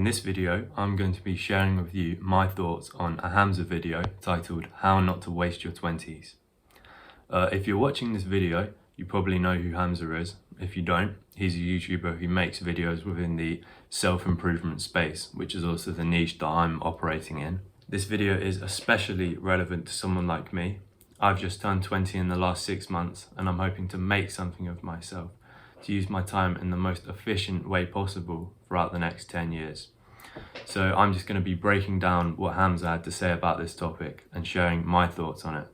this video, I'm going to be sharing with you my thoughts on a Hamza video titled How Not to Waste Your 20s. If you're watching this video, you probably know who Hamza is. If you don't, he's a YouTuber who makes videos within the self-improvement space, which is also the niche that I'm operating in. This video is especially relevant to someone like me. I've just turned 20 in the last 6 months, and I'm hoping to make something of myself, to use my time in the most efficient way possible throughout the next 10 years. So I'm just going to be breaking down what Hamza had to say about this topic and sharing my thoughts on it.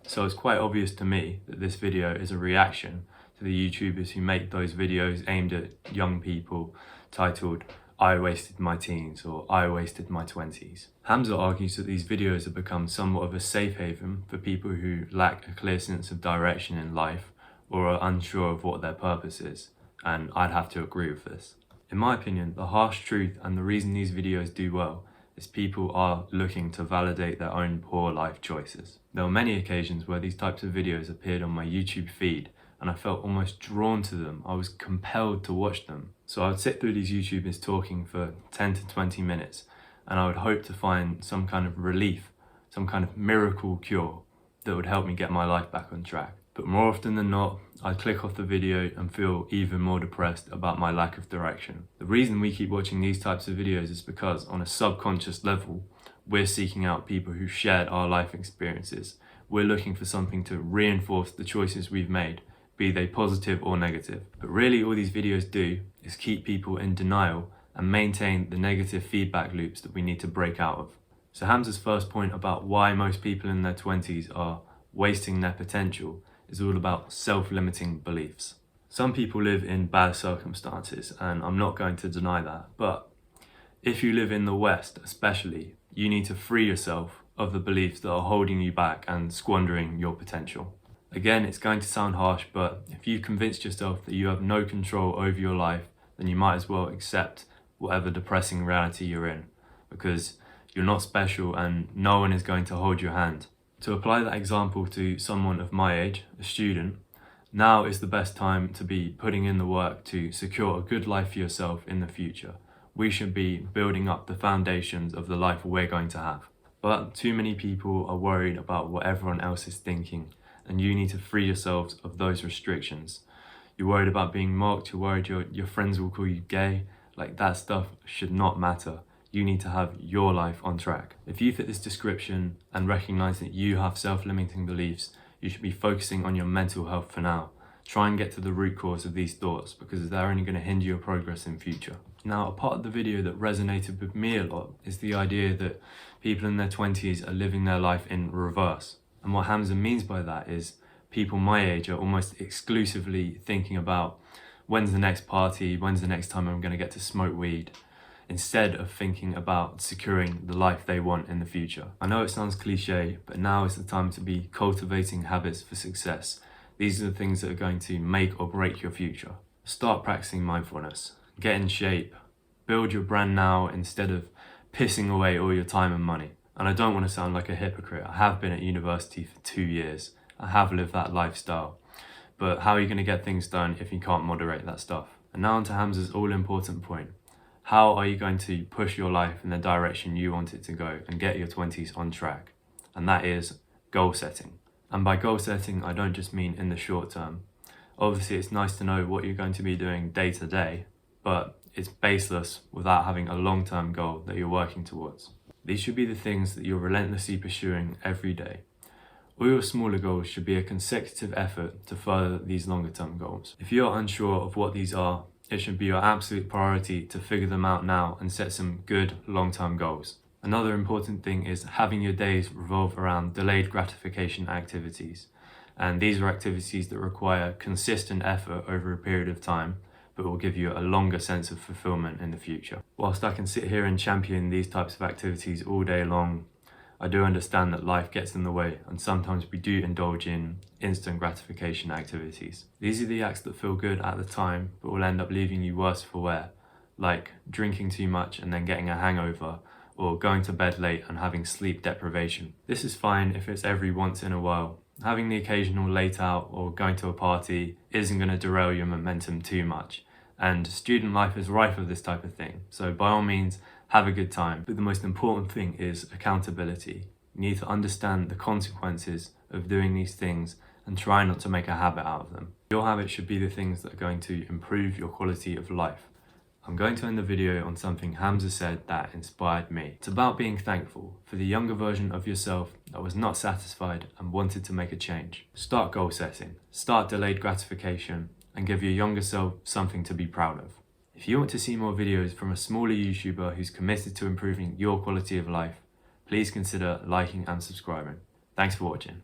So it's quite obvious to me that this video is a reaction to the YouTubers who make those videos aimed at young people titled I wasted my teens or I wasted my 20s. Hamza argues that these videos have become somewhat of a safe haven for people who lack a clear sense of direction in life or are unsure of what their purpose is, and I'd have to agree with this. In my opinion, the harsh truth and the reason these videos do well is people are looking to validate their own poor life choices. There were many occasions where these types of videos appeared on my YouTube feed and I felt almost drawn to them. I was compelled to watch them. So I would sit through these YouTubers talking for 10 to 20 minutes and I would hope to find some kind of relief, some kind of miracle cure that would help me get my life back on track. But more often than not, I'd click off the video and feel even more depressed about my lack of direction. The reason we keep watching these types of videos is because on a subconscious level, we're seeking out people who shared our life experiences. We're looking for something to reinforce the choices we've made, be they positive or negative. But really all these videos do is keep people in denial and maintain the negative feedback loops that we need to break out of. So Hamza's first point about why most people in their 20s are wasting their potential is all about self-limiting beliefs. Some people live in bad circumstances, and I'm not going to deny that, but if you live in the West especially, you need to free yourself of the beliefs that are holding you back and squandering your potential. Again, it's going to sound harsh, but if you've convinced yourself that you have no control over your life, then you might as well accept whatever depressing reality you're in, because you're not special and no one is going to hold your hand. To apply that example to someone of my age, a student, now is the best time to be putting in the work to secure a good life for yourself in the future. We should be building up the foundations of the life we're going to have. But too many people are worried about what everyone else is thinking, and you need to free yourselves of those restrictions. You're worried about being mocked, you're worried your friends will call you gay. Like, that stuff should not matter. You need to have your life on track. If you fit this description and recognize that you have self-limiting beliefs, you should be focusing on your mental health for now. Try and get to the root cause of these thoughts because they're only going to hinder your progress in future. Now, a part of the video that resonated with me a lot is the idea that people in their 20s are living their life in reverse. And what Hamza means by that is people my age are almost exclusively thinking about when's the next party, when's the next time I'm going to get to smoke weed, instead of thinking about securing the life they want in the future. I know it sounds cliche, but now is the time to be cultivating habits for success. These are the things that are going to make or break your future. Start practicing mindfulness, get in shape, build your brand now instead of pissing away all your time and money. And I don't want to sound like a hypocrite. I have been at university for 2 years. I have lived that lifestyle. But how are you going to get things done if you can't moderate that stuff? And now on to Hamza's all-important point. How are you going to push your life in the direction you want it to go and get your 20s on track? And that is goal setting. And by goal setting, I don't just mean in the short term. Obviously, it's nice to know what you're going to be doing day to day, but it's baseless without having a long-term goal that you're working towards. These should be the things that you're relentlessly pursuing every day. All your smaller goals should be a consecutive effort to further these longer-term goals. If you're unsure of what these are, it should be your absolute priority to figure them out now and set some good long-term goals. Another important thing is having your days revolve around delayed gratification activities. And these are activities that require consistent effort over a period of time, but will give you a longer sense of fulfillment in the future. Whilst I can sit here and champion these types of activities all day long, I do understand that life gets in the way and sometimes we do indulge in instant gratification activities. These are the acts that feel good at the time but will end up leaving you worse for wear, like drinking too much and then getting a hangover, or going to bed late and having sleep deprivation. This is fine if it's every once in a while. Having the occasional late out or going to a party isn't going to derail your momentum too much, And student life is rife with this type of thing. So by all means, have a good time. But the most important thing is accountability. You need to understand the consequences of doing these things and try not to make a habit out of them. Your habits should be the things that are going to improve your quality of life. I'm going to end the video on something Hamza said that inspired me. It's about being thankful for the younger version of yourself that was not satisfied and wanted to make a change. Start goal setting, start delayed gratification, and give your younger self something to be proud of. If you want to see more videos from a smaller YouTuber who's committed to improving your quality of life, please consider liking and subscribing. Thanks for watching.